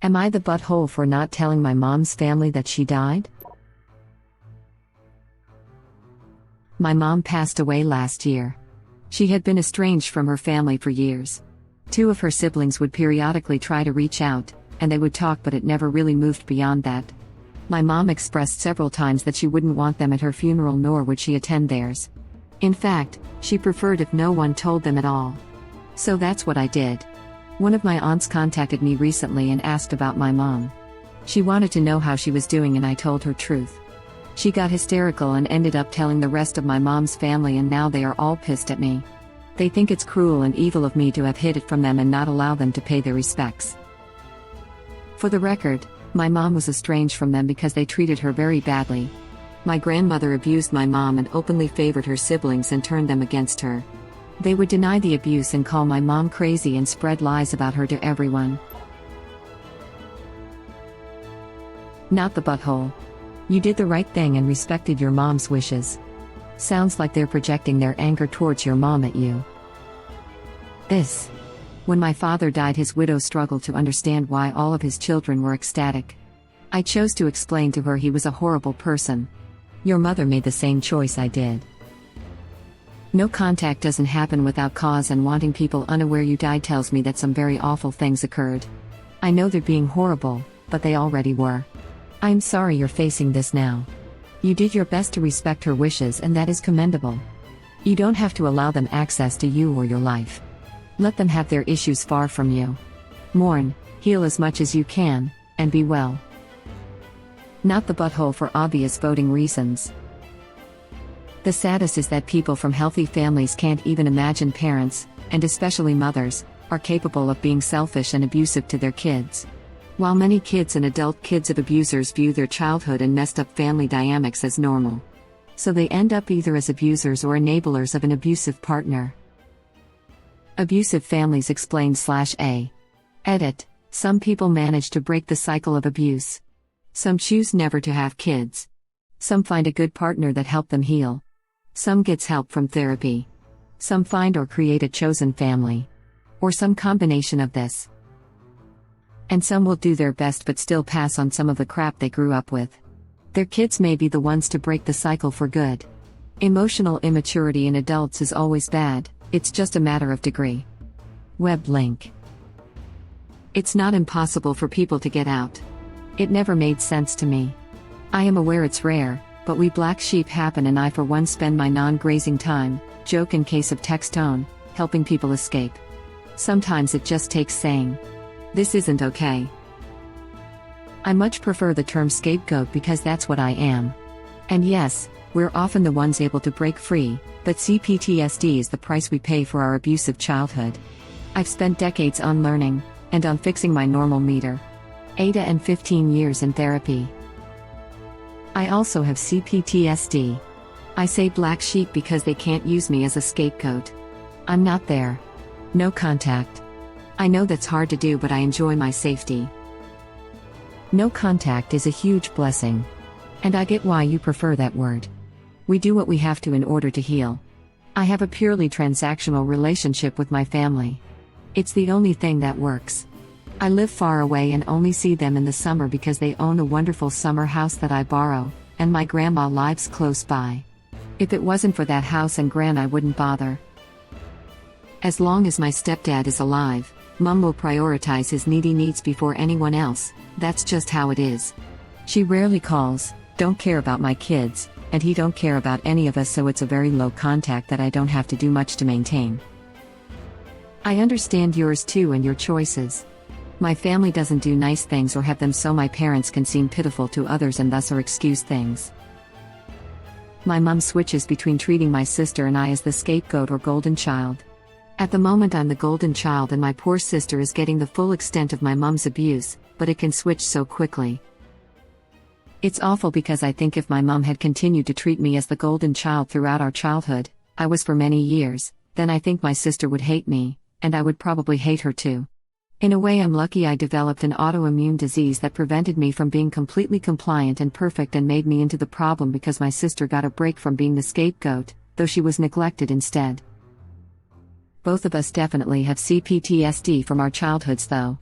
Am I the butthole for not telling my mom's family that she died? My mom passed away last year. She had been estranged from her family for years. Two of her siblings would periodically try to reach out, and they would talk, but it never really moved beyond that. My mom expressed several times that she wouldn't want them at her funeral, nor would she attend theirs. In fact, she preferred if no one told them at all. So that's what I did. One of my aunts contacted me recently and asked about my mom. She wanted to know how she was doing, and I told her truth. She got hysterical and ended up telling the rest of my mom's family, and now they are all pissed at me. They think it's cruel and evil of me to have hid it from them and not allow them to pay their respects. For the record, my mom was estranged from them because they treated her very badly. My grandmother abused my mom and openly favored her siblings and turned them against her. They would deny the abuse and call my mom crazy and spread lies about her to everyone. Not the butthole. You did the right thing and respected your mom's wishes. Sounds like they're projecting their anger towards your mom at you. When my father died, his widow struggled to understand why all of his children were ecstatic. I chose to explain to her he was a horrible person. Your mother made the same choice I did. No contact doesn't happen without cause, and wanting people unaware you died tells me that some very awful things occurred. I know they're being horrible, but they already were. I'm sorry you're facing this now. You did your best to respect her wishes, and that is commendable. You don't have to allow them access to you or your life. Let them have their issues far from you. Mourn, heal as much as you can, and be well. Not the butthole for obvious voting reasons. The saddest is that people from healthy families can't even imagine parents, and especially mothers, are capable of being selfish and abusive to their kids. While many kids and adult kids of abusers view their childhood and messed up family dynamics as normal. So they end up either as abusers or enablers of an abusive partner. Abusive families explained/A. Edit. Some people manage to break the cycle of abuse. Some choose never to have kids. Some find a good partner that help them heal. Some gets help from therapy. Some find or create a chosen family. Or some combination of this. And some will do their best but still pass on some of the crap they grew up with. Their kids may be the ones to break the cycle for good. Emotional immaturity in adults is always bad, it's just a matter of degree. Web link. It's not impossible for people to get out. It never made sense to me. I am aware it's rare, but we black sheep happen, and I for one spend my non-grazing time, joke in case of text tone, helping people escape. Sometimes it just takes saying, "This isn't okay." I much prefer the term scapegoat because that's what I am. And yes, we're often the ones able to break free, but CPTSD is the price we pay for our abusive childhood. I've spent decades unlearning, and on fixing my normal meter. AITA and 15 years in therapy. I also have CPTSD. I say black sheep because they can't use me as a scapegoat. I'm not there. No contact. I know that's hard to do, but I enjoy my safety. No contact is a huge blessing. And I get why you prefer that word. We do what we have to in order to heal. I have a purely transactional relationship with my family. It's the only thing that works. I live far away and only see them in the summer because they own a wonderful summer house that I borrow, and my grandma lives close by. If it wasn't for that house and gran, I wouldn't bother. As long as my stepdad is alive, Mum will prioritize his needy needs before anyone else. That's just how it is. She rarely calls, don't care about my kids, and he don't care about any of us, so it's a very low contact that I don't have to do much to maintain. I understand yours too and your choices. My family doesn't do nice things or have them so my parents can seem pitiful to others and thus are excused things. My mum switches between treating my sister and I as the scapegoat or golden child. At the moment I'm the golden child and my poor sister is getting the full extent of my mum's abuse, but it can switch so quickly. It's awful because I think if my mum had continued to treat me as the golden child throughout our childhood, I was for many years, then I think my sister would hate me, and I would probably hate her too. In a way I'm lucky I developed an autoimmune disease that prevented me from being completely compliant and perfect and made me into the problem because my sister got a break from being the scapegoat, though she was neglected instead. Both of us definitely have CPTSD from our childhoods though.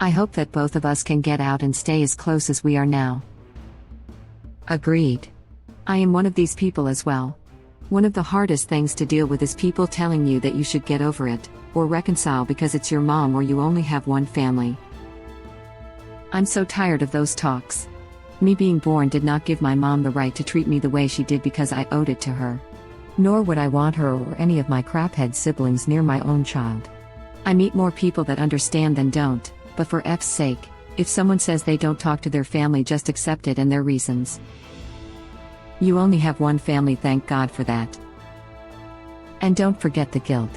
I hope that both of us can get out and stay as close as we are now. Agreed. I am one of these people as well. One of the hardest things to deal with is people telling you that you should get over it, or reconcile because it's your mom or you only have one family. I'm so tired of those talks. Me being born did not give my mom the right to treat me the way she did because I owed it to her. Nor would I want her or any of my craphead siblings near my own child. I meet more people that understand than don't, but for F's sake, if someone says they don't talk to their family, just accept it and their reasons. You only have one family, thank God for that. And don't forget the guilt.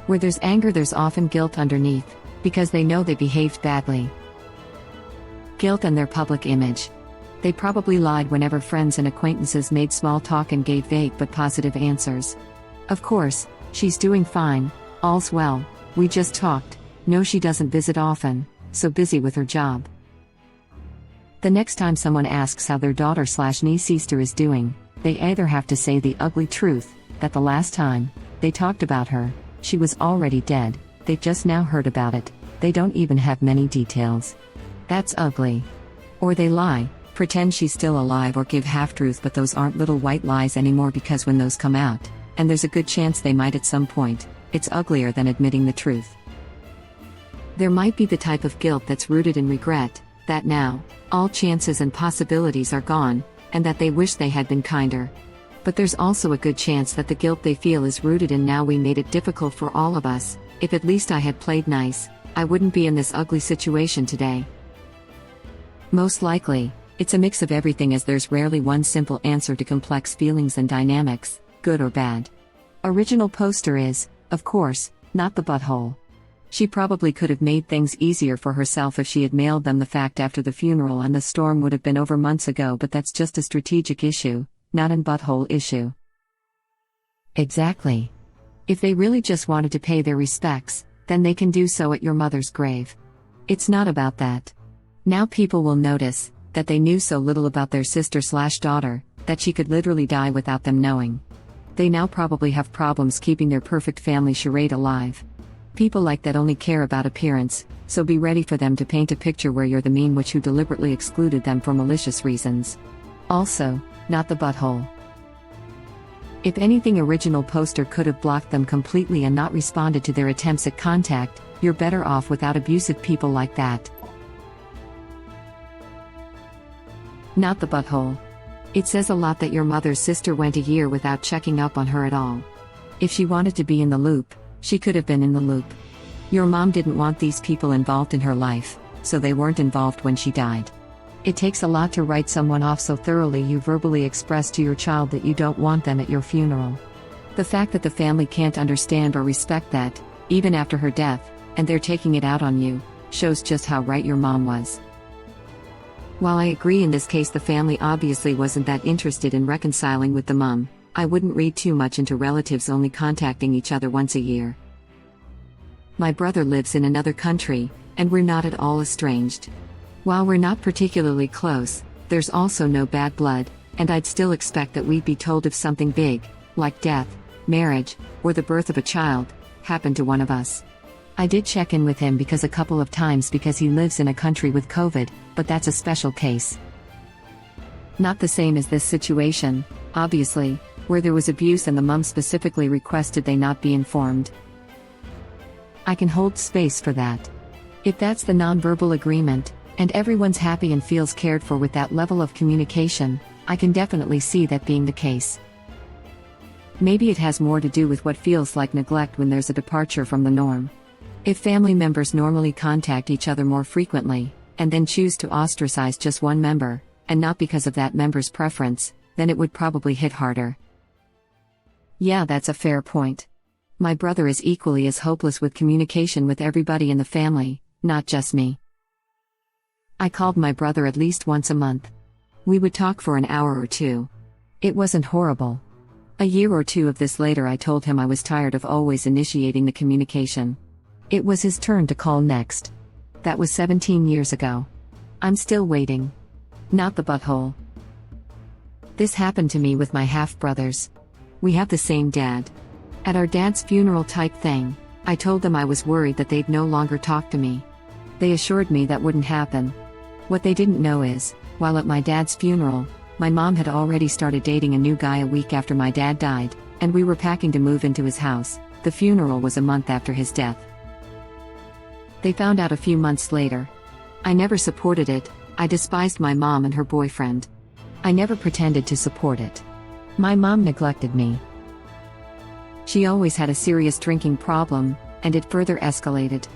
Where there's anger, there's often guilt underneath, because they know they behaved badly. Guilt and their public image. They probably lied whenever friends and acquaintances made small talk and gave vague but positive answers. Of course, she's doing fine, all's well, we just talked. No, she doesn't visit often, so busy with her job. The next time someone asks how their daughter/niece sister is doing, they either have to say the ugly truth, that the last time they talked about her, she was already dead, they've just now heard about it, they don't even have many details. That's ugly. Or they lie, pretend she's still alive, or give half-truth, but those aren't little white lies anymore, because when those come out, and there's a good chance they might at some point, it's uglier than admitting the truth. There might be the type of guilt that's rooted in regret, that now, all chances and possibilities are gone, and that they wish they had been kinder. But there's also a good chance that the guilt they feel is rooted in now we made it difficult for all of us, if at least I had played nice, I wouldn't be in this ugly situation today. Most likely, it's a mix of everything, as there's rarely one simple answer to complex feelings and dynamics, good or bad. Original poster is, of course, not the butthole. She probably could have made things easier for herself if she had mailed them the fact after the funeral and the storm would have been over months ago, but that's just a strategic issue, not an butthole issue. Exactly. If they really just wanted to pay their respects, then they can do so at your mother's grave. It's not about that. Now people will notice that they knew so little about their sister/daughter, that she could literally die without them knowing. They now probably have problems keeping their perfect family charade alive. People like that only care about appearance, so be ready for them to paint a picture where you're the mean witch who deliberately excluded them for malicious reasons. Also, not the butthole. If anything, original poster could have blocked them completely and not responded to their attempts at contact. You're better off without abusive people like that. Not the butthole. It says a lot that your mother's sister went a year without checking up on her at all. If she wanted to be in the loop, she could have been in the loop. Your mom didn't want these people involved in her life, so they weren't involved when she died. It takes a lot to write someone off so thoroughly you verbally express to your child that you don't want them at your funeral. The fact that the family can't understand or respect that, even after her death, and they're taking it out on you, shows just how right your mom was. While I agree in this case the family obviously wasn't that interested in reconciling with the mom, I wouldn't read too much into relatives only contacting each other once a year. My brother lives in another country, and we're not at all estranged. While we're not particularly close, there's also no bad blood, and I'd still expect that we'd be told if something big, like death, marriage, or the birth of a child, happened to one of us. I did check in with him a couple of times because he lives in a country with COVID, but that's a special case. Not the same as this situation, obviously, where there was abuse and the mum specifically requested they not be informed. I can hold space for that. If that's the nonverbal agreement, and everyone's happy and feels cared for with that level of communication, I can definitely see that being the case. Maybe it has more to do with what feels like neglect when there's a departure from the norm. If family members normally contact each other more frequently, and then choose to ostracize just one member, and not because of that member's preference, then it would probably hit harder. Yeah, that's a fair point. My brother is equally as hopeless with communication with everybody in the family, not just me. I called my brother at least once a month. We would talk for an hour or two. It wasn't horrible. A year or two of this later I told him I was tired of always initiating the communication. It was his turn to call next. That was 17 years ago. I'm still waiting. Not the butthole. This happened to me with my half-brothers. We have the same dad. At our dad's funeral type thing, I told them I was worried that they'd no longer talk to me. They assured me that wouldn't happen. What they didn't know is, while at my dad's funeral, my mom had already started dating a new guy a week after my dad died, and we were packing to move into his house. The funeral was a month after his death. They found out a few months later. I never supported it. I despised my mom and her boyfriend. I never pretended to support it. My mom neglected me. She always had a serious drinking problem, and it further escalated.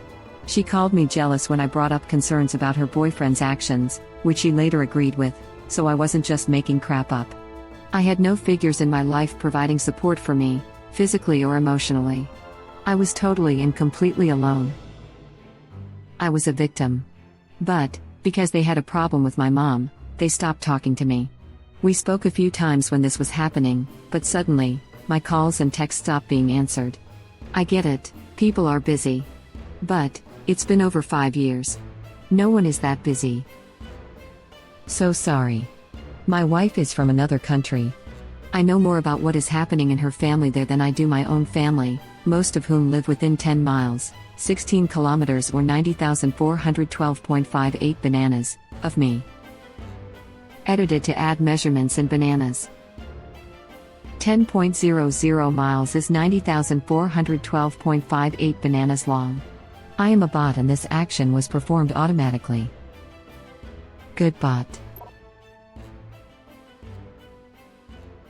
She called me jealous when I brought up concerns about her boyfriend's actions, which she later agreed with, so I wasn't just making crap up. I had no figures in my life providing support for me, physically or emotionally. I was totally and completely alone. I was a victim. But, because they had a problem with my mom, they stopped talking to me. We spoke a few times when this was happening, but suddenly, my calls and texts stopped being answered. I get it, people are busy. But, it's been over 5 years. No one is that busy. So sorry. My wife is from another country. I know more about what is happening in her family there than I do my own family, most of whom live within 10 miles, 16 kilometers or 90,412.58 bananas, of me. Edited to add measurements in bananas. 10.00 miles is 90,412.58 bananas long. I am a bot and this action was performed automatically. Good bot.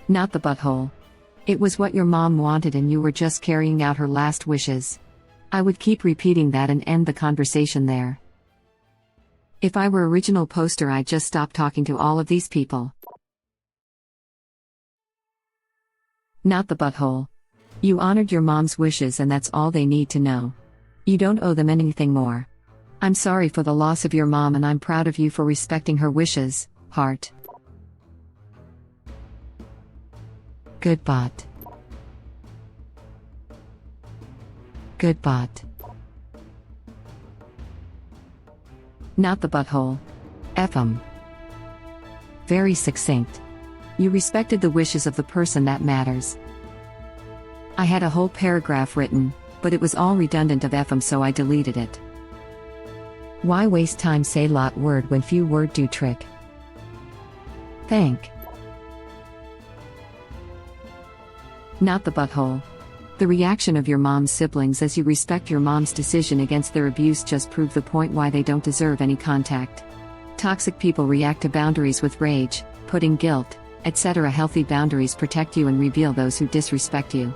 Not the butthole. It was what your mom wanted and you were just carrying out her last wishes. I would keep repeating that and end the conversation there. If I were original poster, I'd just stop talking to all of these people. Not the butthole. You honored your mom's wishes and that's all they need to know. You don't owe them anything more. I'm sorry for the loss of your mom and I'm proud of you for respecting her wishes, heart. Good bot. Good bot. Not the butthole. F 'em. Very succinct. You respected the wishes of the person that matters. I had a whole paragraph written, but it was all redundant of F 'em, so I deleted it. Why waste time say lot word when few word do trick? Thank. Not the butthole. The reaction of your mom's siblings as you respect your mom's decision against their abuse just prove the point why they don't deserve any contact. Toxic people react to boundaries with rage, putting guilt, etc. Healthy boundaries protect you and reveal those who disrespect you.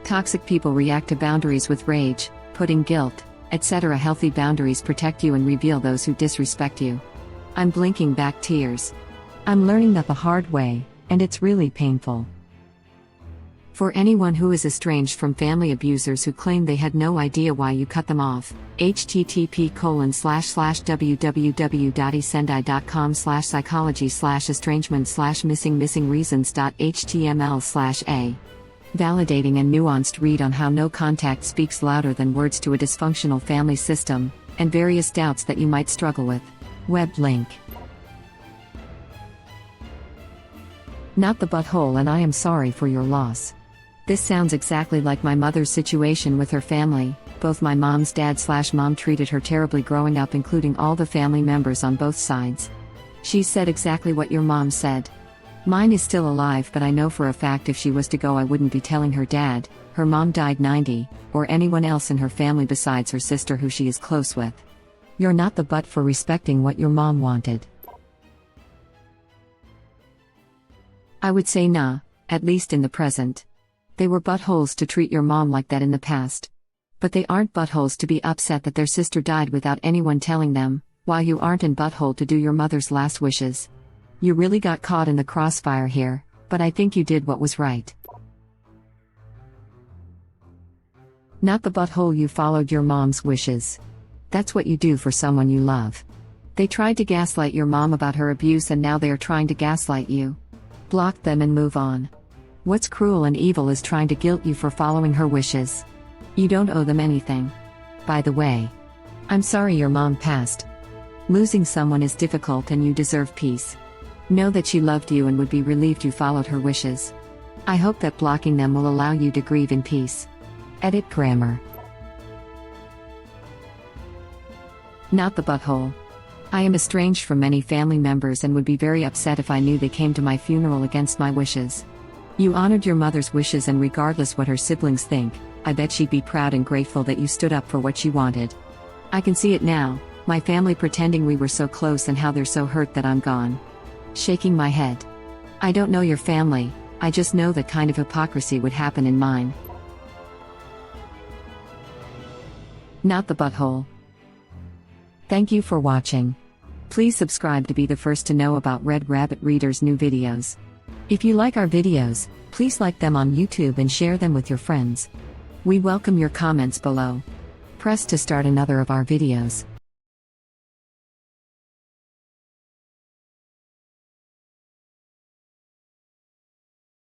Toxic people react to boundaries with rage, putting guilt, etc. Healthy boundaries protect you and reveal those who disrespect you. I'm blinking back tears. I'm learning that the hard way, and it's really painful. For anyone who is estranged from family abusers who claim they had no idea why you cut them off, http://www.esendai.com/psychology/estrangement/missing reasons.html/a. Validating and nuanced read on how no contact speaks louder than words to a dysfunctional family system, and various doubts that you might struggle with. Web link. Not the butthole, and I am sorry for your loss. This sounds exactly like my mother's situation with her family. Both my mom's dad/mom treated her terribly growing up, including all the family members on both sides. She said exactly what your mom said. Mine is still alive, but I know for a fact if she was to go I wouldn't be telling her dad, her mom died 90, or anyone else in her family besides her sister who she is close with. You're not the butt for respecting what your mom wanted. I would say nah, at least in the present. They were buttholes to treat your mom like that in the past. But they aren't buttholes to be upset that their sister died without anyone telling them, while you aren't in butthole to do your mother's last wishes. You really got caught in the crossfire here, but I think you did what was right. Not the butthole, you followed your mom's wishes. That's what you do for someone you love. They tried to gaslight your mom about her abuse and now they are trying to gaslight you. Block them and move on. What's cruel and evil is trying to guilt you for following her wishes. You don't owe them anything. By the way, I'm sorry your mom passed. Losing someone is difficult and you deserve peace. Know that she loved you and would be relieved you followed her wishes. I hope that blocking them will allow you to grieve in peace. Edit grammar. Not the butthole. I am estranged from many family members and would be very upset if I knew they came to my funeral against my wishes. You honored your mother's wishes, and regardless what her siblings think, I bet she'd be proud and grateful that you stood up for what she wanted. I can see it now, my family pretending we were so close and how they're so hurt that I'm gone. Shaking my head. I don't know your family, I just know that kind of hypocrisy would happen in mine. Not the butthole. Thank you for watching. Please subscribe to be the first to know about Red Rabbit Reader's new videos. If you like our videos, please like them on YouTube and share them with your friends. We welcome your comments below. Press to start another of our videos.